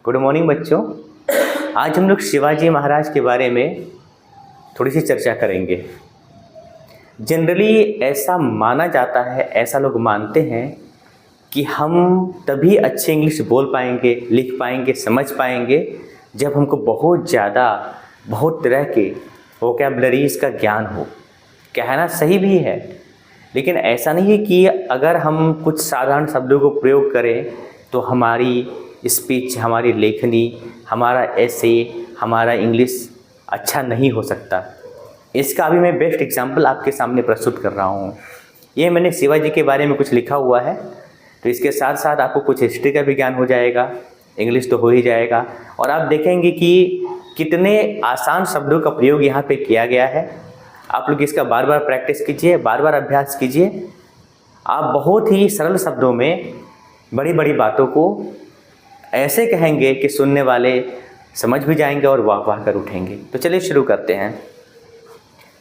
Good morning बच्चों। आज हम लोग शिवाजी महाराज के बारे में थोड़ी सी चर्चा करेंगे। जनरली ऐसा माना जाता है, ऐसा लोग मानते हैं कि हम तभी अच्छे इंग्लिश बोल पाएंगे, लिख पाएंगे, समझ पाएंगे जब हमको बहुत तरह के वोकैबुलरीज का ज्ञान हो। कहना सही भी है, लेकिन ऐसा नहीं है कि अगर हम कुछ साधारण शब्दों को प्रयोग करें तो हमारी स्पीच, हमारी लेखनी, हमारा ऐसे, हमारा इंग्लिश अच्छा नहीं हो सकता। इसका अभी मैं बेस्ट एग्जांपल आपके सामने प्रस्तुत कर रहा हूँ। ये मैंने शिवाजी के बारे में कुछ लिखा हुआ है, तो इसके साथ साथ आपको कुछ हिस्ट्री का भी ज्ञान हो जाएगा, इंग्लिश तो हो ही जाएगा। और आप देखेंगे कि कितने आसान शब्दों का प्रयोग यहाँ पे किया गया है। आप लोग इसका बार बार प्रैक्टिस कीजिए, बार बार अभ्यास कीजिए। आप बहुत ही सरल शब्दों में बड़ी बड़ी बातों को ऐसे कहेंगे कि सुनने वाले समझ भी जाएंगे और वाह वाह कर उठेंगे। तो चलिए शुरू करते हैं।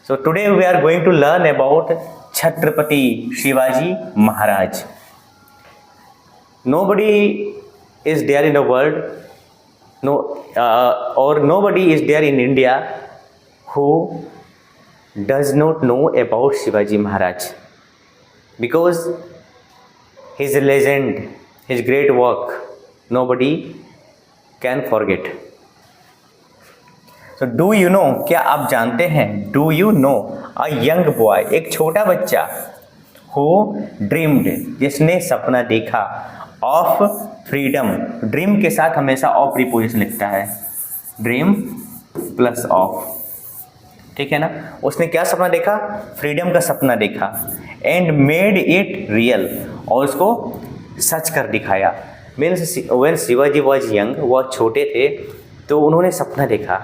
So today we are going to learn about Chhatrapati Shivaji Maharaj. Nobody is there in the world, nobody is there in India who does not know about Shivaji Maharaj, because his legend, his great work, nobody can forget. So do you know, क्या आप जानते हैं, do you know a young boy, एक छोटा बच्चा, who dreamed, जिसने सपना देखा, of freedom, ड्रीम के साथ हमेशा ऑफ प्रीपोजिशन लिखता है, ड्रीम प्लस ऑफ, ठीक है ना। उसने क्या सपना देखा? फ्रीडम का सपना देखा। एंड मेड इट रियल, और उसको सच कर दिखाया। Means when Shivaji was young, वह छोटे थे, तो उन्होंने सपना देखा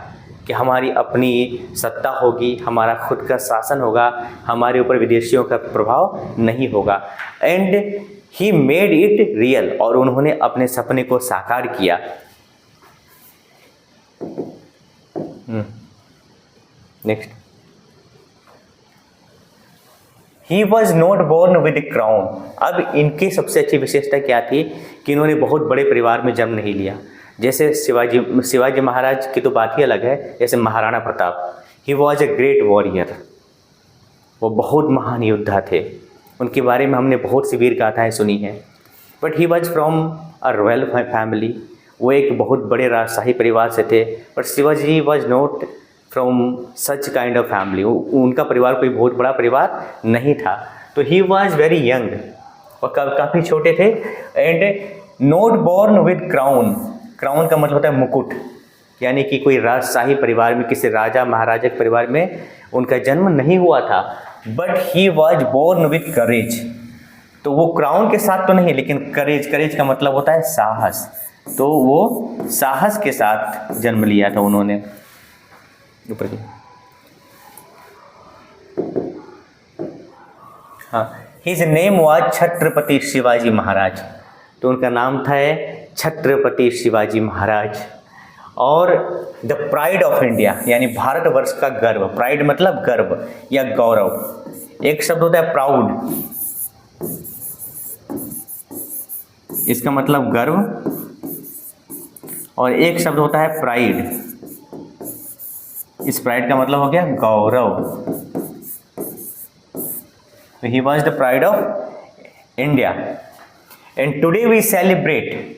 कि हमारी अपनी सत्ता होगी, हमारा खुद का शासन होगा, हमारे ऊपर विदेशियों का प्रभाव नहीं होगा। And he made it real, और उन्होंने अपने सपने को साकार किया। Next, he was not born with crown. अब इनकी सबसे अच्छी विशेषता क्या थी कि इन्होंने बहुत बड़े परिवार में जन्म नहीं लिया। जैसे शिवाजी महाराज की तो बात ही अलग है, जैसे Maharana Pratap, he was a great warrior, वो बहुत महान योद्धा थे। उनके बारे में हमने बहुत सी वीर गाथाएँ सुनी हैं। But he was from a royal family, वो एक बहुत बड़े राजशाही परिवार से थे। But Shivaji was not from such kind of family, उनका परिवार कोई बहुत बड़ा परिवार नहीं था। तो ही वॉज वेरी यंग, और काफ़ी छोटे थे। And not born with crown, crown का मतलब होता है मुकुट, यानी कि कोई राजशाही परिवार में, किसी राजा महाराजा के परिवार में उनका जन्म नहीं हुआ था। But he was born with courage, तो वो क्राउन के साथ तो नहीं, लेकिन करेज का मतलब होता है साहस, तो वो साहस के साथ जन्म लिया था उन्होंने। ऊपर की, हाँ, his name was Chhatrapati Shivaji Maharaj, तो उनका नाम था छत्रपति शिवाजी महाराज। और द प्राइड ऑफ इंडिया, यानी भारतवर्ष का गर्व। प्राइड मतलब गर्व या गौरव। एक शब्द होता है प्राउड, इसका मतलब गर्व, और एक शब्द होता है प्राइड, इस प्राइड का मतलब हो गया गौरव। तो he was the pride of India. And today we celebrate,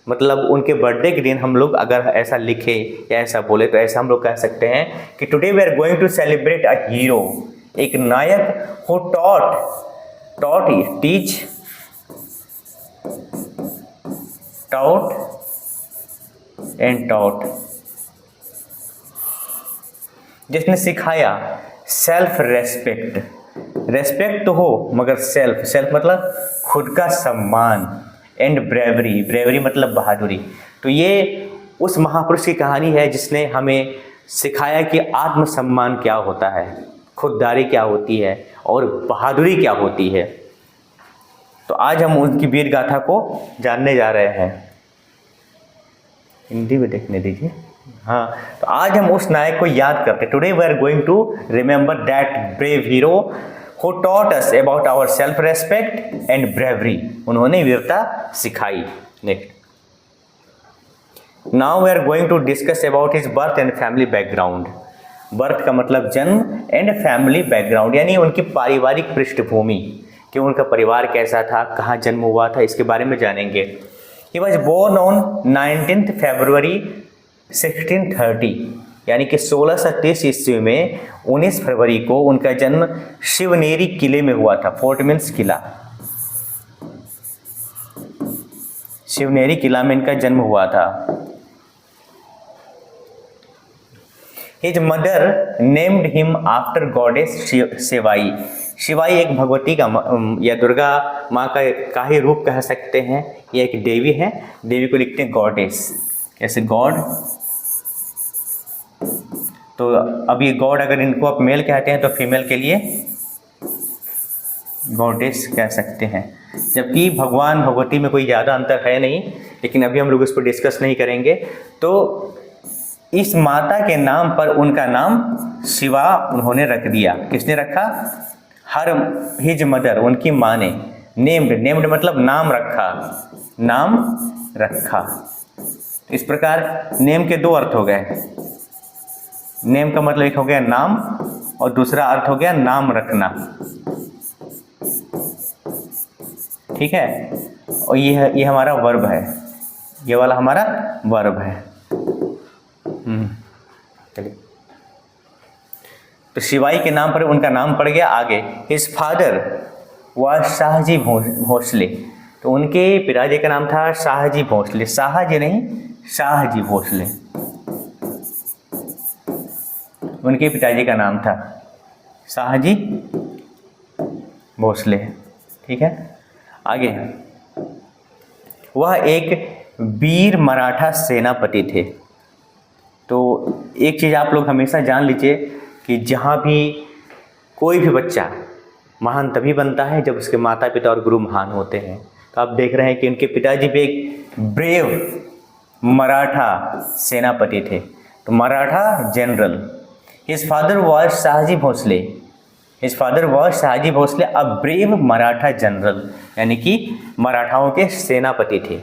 मतलब उनके बर्थडे के दिन हम लोग अगर ऐसा लिखे या ऐसा बोले तो ऐसा हम लोग कह सकते हैं कि today we are going to celebrate a hero, एक नायक हु टॉट एंड टॉट, जिसने सिखाया। सेल्फ रेस्पेक्ट, रेस्पेक्ट तो हो मगर सेल्फ मतलब खुद का सम्मान। एंड ब्रेवरी मतलब बहादुरी। तो ये उस महापुरुष की कहानी है जिसने हमें सिखाया कि आत्मसम्मान क्या होता है, खुददारी क्या होती है, और बहादुरी क्या होती है। तो आज हम उनकी वीर गाथा को जानने जा रहे हैं। हिंदी में देखने दीजिए। हाँ, तो आज हम उस नायक को याद करते हैं। Today we are going to remember that brave hero who taught us about our self respect and bravery, उन्होंने वीरता सिखाई। Next, now we are going to discuss about his birth and family background. Birth का मतलब जन्म and family background यानी उनकी पारिवारिक पृष्ठभूमि कि उनका परिवार कैसा था, कहाँ जन्म हुआ था, इसके बारे में जानेंगे। ही वॉज बोर्न ऑन 19 फरवरी 1630 यानी कि 1630 ईस्वी में 19 फरवरी को उनका जन्म शिवनेरी किले में हुआ था। फोर्ट मीन्स किला, शिवनेरी किला में इनका जन्म हुआ था। His mother named him after goddess Shivai. Shivai एक भगवती का या दुर्गा माँ का ही रूप कह सकते हैं। ये एक देवी है, देवी को लिखते हैं गॉडेस, ऐसे गॉड। तो अब ये गॉड अगर इनको आप मेल कहते हैं तो फीमेल के लिए गॉडेस कह सकते हैं। जबकि भगवान भगवती में कोई ज़्यादा अंतर है नहीं, लेकिन अभी हम लोग इस पर डिस्कस नहीं करेंगे। तो इस माता के नाम पर उनका नाम शिवा उन्होंने रख दिया। किसने रखा? हर हिज मदर, उनकी माँ ने। नेम्ड मतलब नाम रखा, नाम रखा। इस प्रकार नेम के दो अर्थ हो गए। नेम का मतलब एक हो गया नाम और दूसरा अर्थ हो गया नाम रखना। ठीक है, और ये हमारा वर्ब है, ये वाला हमारा वर्ब है। चलिए, तो शिवाई के नाम पर उनका नाम पड़ गया। आगे हिज फादर वह शाहजी भोसले, तो उनके पिताजी का नाम था शाहजी भोसले। शाहजी नहीं, शाहजी भोसले उनके पिताजी का नाम था, शाहजी भोसले। ठीक है, आगे वह एक वीर मराठा सेनापति थे। तो एक चीज़ आप लोग हमेशा जान लीजिए कि जहाँ भी कोई भी बच्चा महान तभी बनता है जब उसके माता पिता और गुरु महान होते हैं। तो आप देख रहे हैं कि उनके पिताजी भी एक ब्रेव मराठा सेनापति थे, तो Maratha general. His father was Shahaji Bhosale, his father was Shahaji Bhosale a brave Maratha general, यानी कि मराठाओं के सेनापति थे।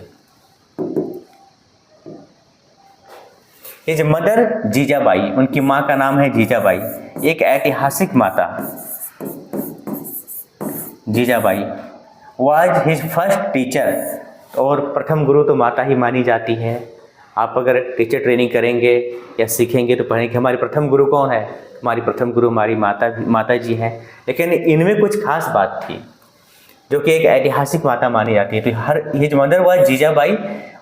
हिज मदर जीजाबाई, उनकी माँ का नाम है जीजाबाई, एक ऐतिहासिक माता। Jijabai was his first teacher, और प्रथम गुरु तो माता ही मानी जाती है। आप अगर टीचर ट्रेनिंग करेंगे या सीखेंगे तो पढ़ेंगे हमारी प्रथम गुरु कौन है। हमारी प्रथम गुरु हमारी माता जी हैं। लेकिन इनमें कुछ खास बात थी जो कि एक ऐतिहासिक माता मानी जाती है। तो her his mother was Jijabai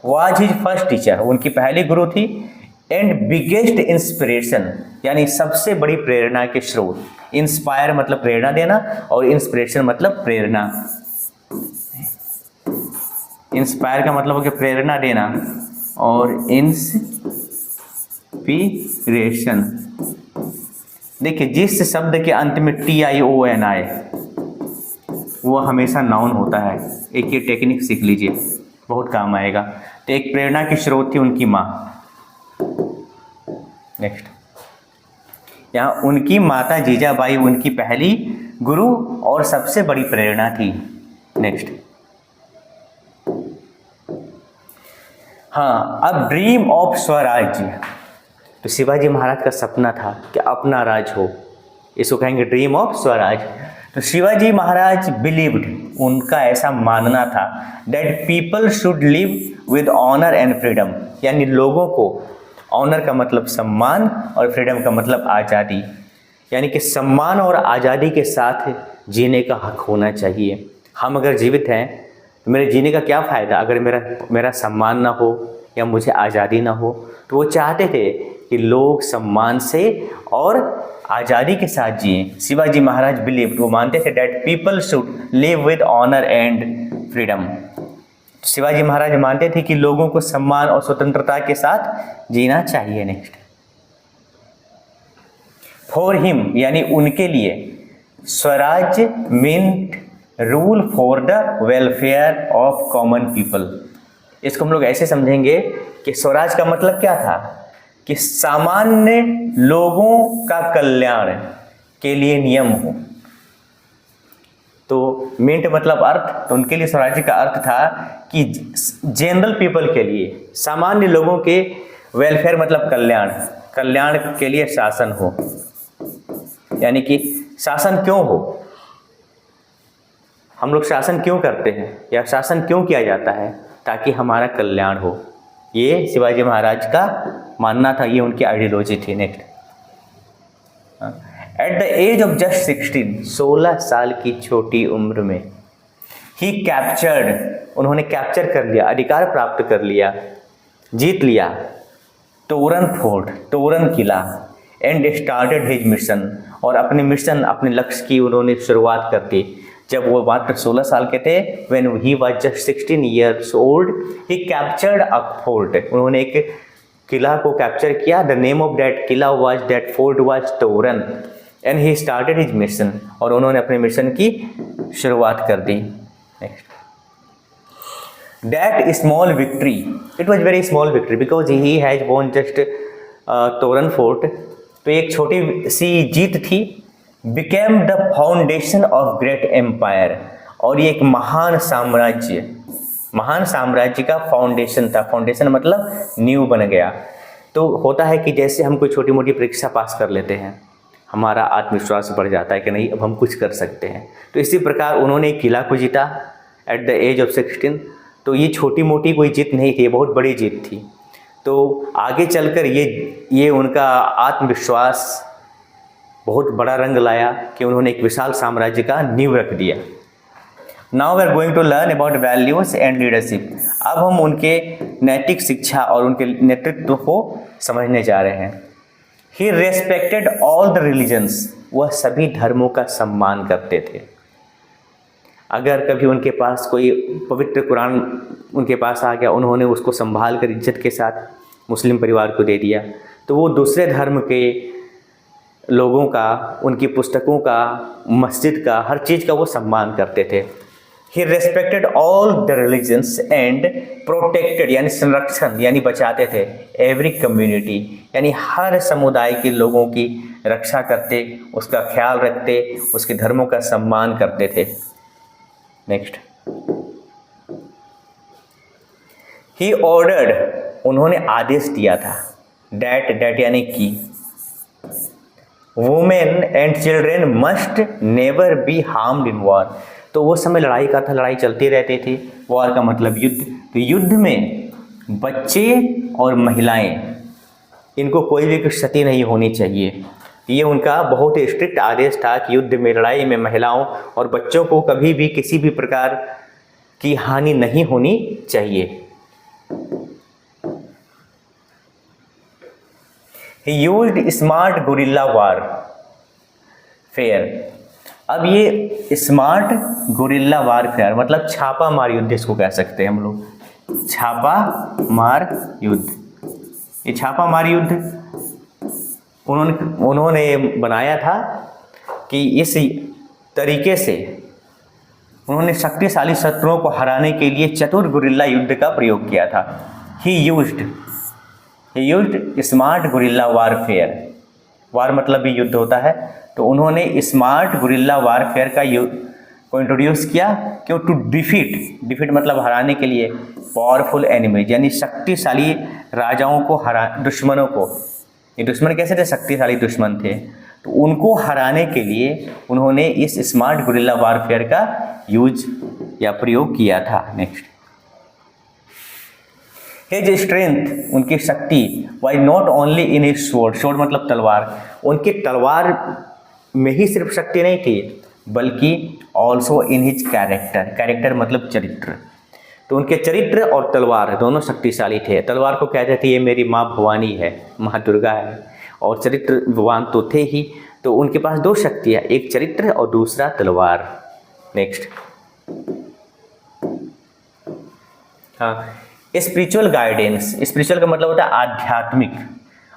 was his first teacher, उनकी पहली गुरु थी। एंड बिगेस्ट इंस्पिरेशन, यानी सबसे बड़ी प्रेरणा के स्रोत। इंस्पायर मतलब प्रेरणा देना और इंस्पिरेशन मतलब प्रेरणा। इंस्पायर का मतलब हो गया प्रेरणा देना और इंस्पिरेशन। देखिए, जिस शब्द के अंत में TION आए वो हमेशा नाउन होता है। एक ये टेक्निक सीख लीजिए, बहुत काम आएगा। तो एक प्रेरणा की स्रोत थी उनकी माँ। नेक्स्ट, यहाँ उनकी माता जीजाबाई उनकी पहली गुरु और सबसे बड़ी प्रेरणा थी। नेक्स्ट, हाँ, अब ड्रीम ऑफ स्वराज्य। तो शिवाजी महाराज का सपना था कि अपना राज हो, इसको कहेंगे ड्रीम ऑफ स्वराज। तो शिवाजी महाराज बिलीव्ड, उनका ऐसा मानना था, that people should live with honour and freedom, यानी लोगों को, ऑनर का मतलब सम्मान और फ्रीडम का मतलब आज़ादी, यानी कि सम्मान और आज़ादी के साथ जीने का हक होना चाहिए। हम अगर जीवित हैं तो मेरे जीने का क्या फ़ायदा अगर मेरा सम्मान ना हो या मुझे आज़ादी ना हो। तो वो चाहते थे कि लोग सम्मान से और आज़ादी के साथ जिएं। शिवाजी महाराज बिलीव, वो मानते थे that people should live with honour and freedom. Shivaji Maharaj मानते थे कि लोगों को सम्मान और स्वतंत्रता के साथ जीना चाहिए। नेक्स्ट, फॉर हिम, यानी उनके लिए, Swaraj meant rule for the welfare of common people. इसको हम लोग ऐसे समझेंगे कि स्वराज का मतलब क्या था कि सामान्य लोगों का कल्याण के लिए नियम हो। तो मिंट मतलब अर्थ, तो उनके लिए स्वराज्य का अर्थ था कि जनरल पीपल के लिए, सामान्य लोगों के वेलफेयर मतलब कल्याण, कल्याण के लिए शासन हो। यानी कि शासन क्यों हो, हम लोग शासन क्यों करते हैं या शासन क्यों किया जाता है, ताकि हमारा कल्याण हो। ये शिवाजी महाराज का मानना था, ये उनकी आइडियोलॉजी थी। Next, at the age of just 16 साल की छोटी उम्र में ही कैप्चर्ड, उन्होंने कैप्चर कर लिया, अधिकार प्राप्त कर लिया, जीत लिया तोरन फोर्ट, तोरन किला, एंड स्टार्टेड हिज मिशन, और अपने मिशन, अपने लक्ष्य की उन्होंने शुरुआत कर दी जब वो मात्र 16 साल के थे। When he was just 16 years old he captured a fort, उन्होंने एक किला को कैप्चर किया। द नेम ऑफ दैट किला was, that fort was Torna, and he started his mission, और उन्होंने अपने मिशन की शुरुआत कर दी। Next, that small victory, it was very small victory because he has won just Torna fort, तो एक छोटी सी जीत थी। Became the foundation of great empire, और ये एक महान साम्राज्य, महान साम्राज्य का फाउंडेशन था। फाउंडेशन मतलब नींव बन गया। तो होता है कि जैसे हम कोई छोटी मोटी परीक्षा पास कर लेते हैं, हमारा आत्मविश्वास बढ़ जाता है कि नहीं अब हम कुछ कर सकते हैं। तो इसी प्रकार उन्होंने एक किला को जीता एट द एज ऑफ 16। तो ये छोटी मोटी कोई जीत नहीं थी, बहुत बड़ी जीत थी। तो आगे चलकर ये उनका आत्मविश्वास बहुत बड़ा रंग लाया कि उन्होंने एक विशाल साम्राज्य का नींव रख दिया। Now we are going to learn about values and leadership. अब हम उनके नैतिक शिक्षा और उनके नेतृत्व को समझने जा रहे हैं। ही रेस्पेक्टेड ऑल द रिलीजन्स, वह सभी धर्मों का सम्मान करते थे। अगर कभी उनके पास कोई पवित्र कुरान उनके पास आ गया, उन्होंने उसको संभाल कर इज्जत के साथ मुस्लिम परिवार को दे दिया। तो वो दूसरे धर्म के लोगों का, उनकी पुस्तकों का, मस्जिद का, हर चीज़ का वो सम्मान करते थे। He respected all the religions and protected, यानी संरक्षण यानी बचाते थे, एवरी कम्युनिटी, यानी हर समुदाय के लोगों की रक्षा करते, उसका ख्याल रखते, उसके धर्मों का सम्मान करते थे। नेक्स्ट, ही ऑर्डर्ड, उन्होंने आदेश दिया था, डैट यानी कि women and children must never be harmed in war. तो वो समय लड़ाई का था, लड़ाई चलती रहती थी। वॉर का मतलब युद्ध, तो युद्ध में बच्चे और महिलाएं, इनको कोई भी क्षति नहीं होनी चाहिए। ये उनका बहुत ही स्ट्रिक्ट आदेश था कि युद्ध में, लड़ाई में महिलाओं और बच्चों को कभी भी किसी भी प्रकार की हानि नहीं होनी चाहिए। He used smart guerrilla warfare। अब ये स्मार्ट गुरिल्ला वारफेयर मतलब छापा मार युद्ध, इसको कह सकते हैं हम लोग, छापा मार युद्ध। ये छापा मार युद्ध उन्होंने बनाया था कि इस तरीके से उन्होंने शक्तिशाली शत्रुओं को हराने के लिए चतुर गुरिल्ला युद्ध का प्रयोग किया था। He used smart guerrilla warfare, war मतलब भी युद्ध होता है, तो उन्होंने स्मार्ट गुरिल्ला वारफेयर को इंट्रोड्यूस किया। क्यों? टू डिफीट मतलब हराने के लिए, पावरफुल एनिमीज यानी शक्तिशाली राजाओं को दुश्मनों को, ये दुश्मन कैसे थे? शक्तिशाली दुश्मन थे, तो उनको हराने के लिए उन्होंने इस स्मार्ट गुरिल्ला वारफेयर का यूज या प्रयोग किया था। नेक्स्ट, हिज स्ट्रेंथ, उनकी शक्ति, why not only in his sword, sword मतलब तलवार, उनकी तलवार में ही सिर्फ शक्ति नहीं थी, बल्कि ऑल्सो इन हिज कैरेक्टर मतलब चरित्र। तो उनके चरित्र और तलवार दोनों शक्तिशाली थे। तलवार को कहते थे ये मेरी माँ भवानी है, माँ दुर्गा है, और चरित्रवान तो थे ही। तो उनके पास दो शक्तियाँ, एक चरित्र और दूसरा तलवार। नेक्स्ट, हाँ, स्पिरिचुअल गाइडेंस, स्पिरिचुअल का मतलब होता है आध्यात्मिक,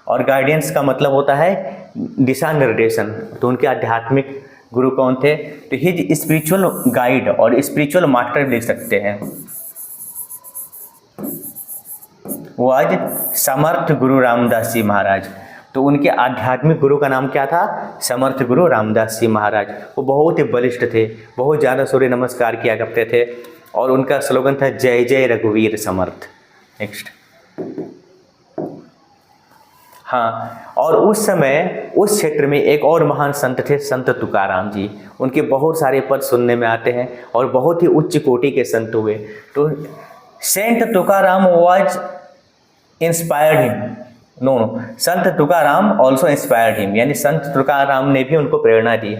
और गाइडेंस का मतलब होता है दिशा निर्देशन। तो उनके आध्यात्मिक गुरु कौन थे? तो हिज स्पिरिचुअल गाइड और स्पिरिचुअल मास्टर लिख सकते हैं, वो आज समर्थ गुरु रामदास जी महाराज। तो उनके आध्यात्मिक गुरु का नाम क्या था? समर्थ गुरु रामदास जी महाराज। वो बहुत ही बलिष्ठ थे, बहुत ज़्यादा सूर्य नमस्कार किया करते थे और उनका स्लोगन था जय जय रघुवीर समर्थ। नेक्स्ट। हाँ, और उस समय उस क्षेत्र में एक और महान संत थे, संत तुकाराम जी। उनके बहुत सारे पद सुनने में आते हैं और बहुत ही उच्च कोटि के संत हुए। तो saint Tukaram was inspired him, no संत तुकाराम ऑल्सो इंस्पायर्ड हिम, यानी संत तुकाराम ने भी उनको प्रेरणा दी।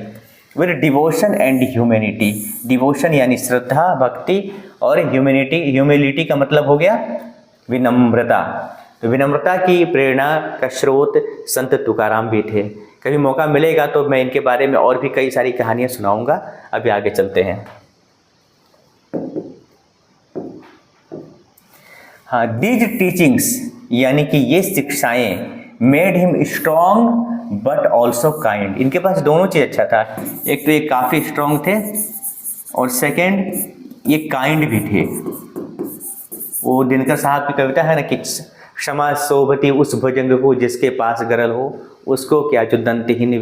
With devotion and humanity, devotion यानी श्रद्धा भक्ति, और ह्यूमिलिटी का मतलब हो गया विनम्रता। तो विनम्रता की प्रेरणा का स्रोत संत तुकाराम भी थे। कभी मौका मिलेगा तो मैं इनके बारे में और भी कई सारी कहानियाँ सुनाऊंगा। अभी आगे चलते हैं। हाँ, दीज टीचिंग्स यानी कि ये शिक्षाएं made him strong but also kind. इनके पास दोनों चीज़ अच्छा था, एक तो ये काफ़ी स्ट्रॉन्ग थे और सेकंड ये काइंड भी थे। वो दिनकर साहब की कविता है ना कि क्षमा शोभती उस भुजंग को जिसके पास गरल हो, उसको क्या जो दंतहीन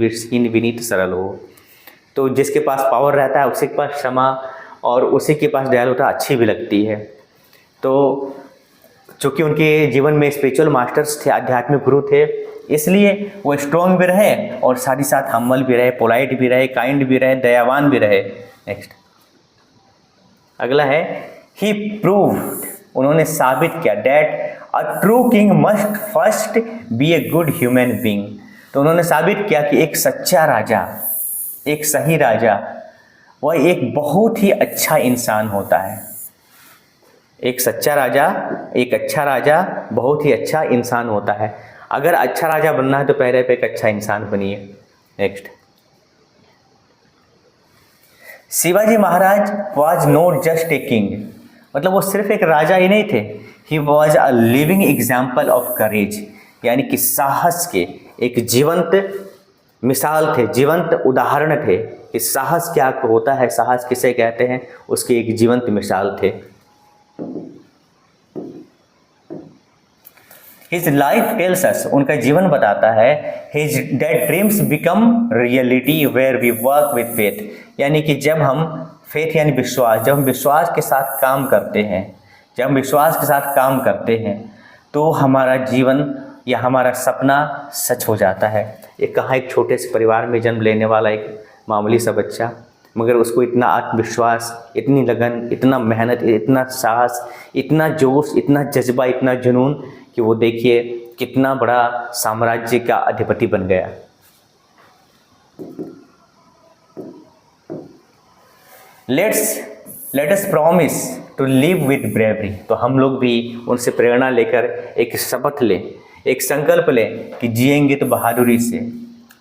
विनीत सरल हो। तो जिसके पास पावर रहता है उसी के पास क्षमा और उसी के पास दयालुता अच्छी भी लगती है। तो चूँकि उनके जीवन में स्पिरिचुअल मास्टर्स थे, आध्यात्मिक गुरु थे, इसलिए वो स्ट्रॉन्ग भी रहे और साथ ही साथ हम्बल भी रहे, पोलाइट भी रहे, काइंड भी रहे, दयावान भी रहे। नेक्स्ट अगला है ही प्रूव्ड, उन्होंने साबित किया that a true king must first be a good human being. तो उन्होंने साबित किया कि एक सच्चा राजा, एक सही राजा, वह एक बहुत ही अच्छा इंसान होता है। एक सच्चा राजा, एक अच्छा राजा बहुत ही अच्छा इंसान होता है। अगर अच्छा राजा बनना है तो पहले पे एक अच्छा इंसान बनिए। Next, Shivaji Maharaj was not just a king, मतलब वो सिर्फ एक राजा ही नहीं थे, he was a living example of courage, यानी कि साहस के एक जीवंत मिसाल थे, जीवंत उदाहरण थे कि साहस क्या होता है, साहस किसे कहते हैं, उसकी एक जीवंत मिसाल थे। His life tells us, उनका जीवन बताता है, his that dreams become reality where we work with faith, यानी कि जब हम फेथ यानी विश्वास, जब हम विश्वास के साथ काम करते हैं, जब हम विश्वास के साथ काम करते हैं तो हमारा जीवन या हमारा सपना सच हो जाता है। एक कहाँ एक छोटे से परिवार में जन्म लेने वाला एक मामूली सा बच्चा, मगर उसको इतना आत्मविश्वास, इतनी लगन, इतना मेहनत, इतना साहस, इतना जोश, इतना जज्बा, इतना जुनून कि वो देखिए कितना बड़ा साम्राज्य का अधिपति बन गया। Let us promise to live with bravery, तो हम लोग भी उनसे प्रेरणा लेकर एक शपथ लें, एक संकल्प लें कि जिएंगे तो बहादुरी से,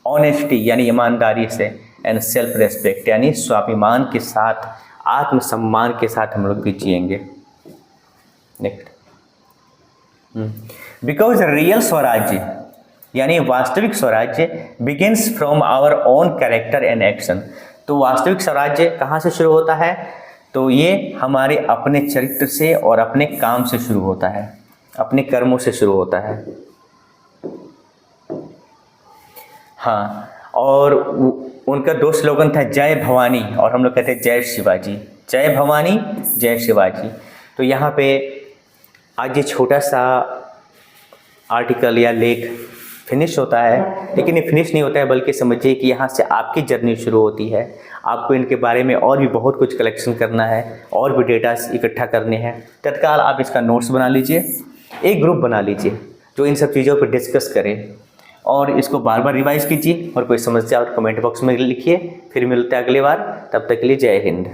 ऑनेस्टी यानी ईमानदारी से, एंड सेल्फ रेस्पेक्ट यानी स्वाभिमान के साथ, आत्मसम्मान के साथ हम लोग भी जिएंगे। नेक्स्ट, बिकॉज रियल स्वराज्य यानी वास्तविक स्वराज्य begins from our own character and action. तो वास्तविक स्वराज्य कहाँ से शुरू होता है? तो ये हमारे अपने चरित्र से और अपने काम से शुरू होता है, अपने कर्मों से शुरू होता है। हाँ, और उनका दो स्लोगन था जय भवानी और हम लोग कहते हैं जय शिवाजी, जय भवानी जय शिवाजी। तो यहाँ पे आज ये छोटा सा आर्टिकल या लेख फिनिश होता है, लेकिन ये फिनिश नहीं होता है, बल्कि समझिए कि यहाँ से आपकी जर्नी शुरू होती है। आपको इनके बारे में और भी बहुत कुछ कलेक्शन करना है और भी डेटा इकट्ठा करने हैं। तत्काल आप इसका नोट्स बना लीजिए, एक ग्रुप बना लीजिए जो इन सब चीज़ों पर डिस्कस करे और इसको बार बार रिवाइज कीजिए और कोई समस्या और कमेंट बॉक्स में लिखिए। फिर मिलते हैं अगली बार, तब तक के लिए जय हिंद।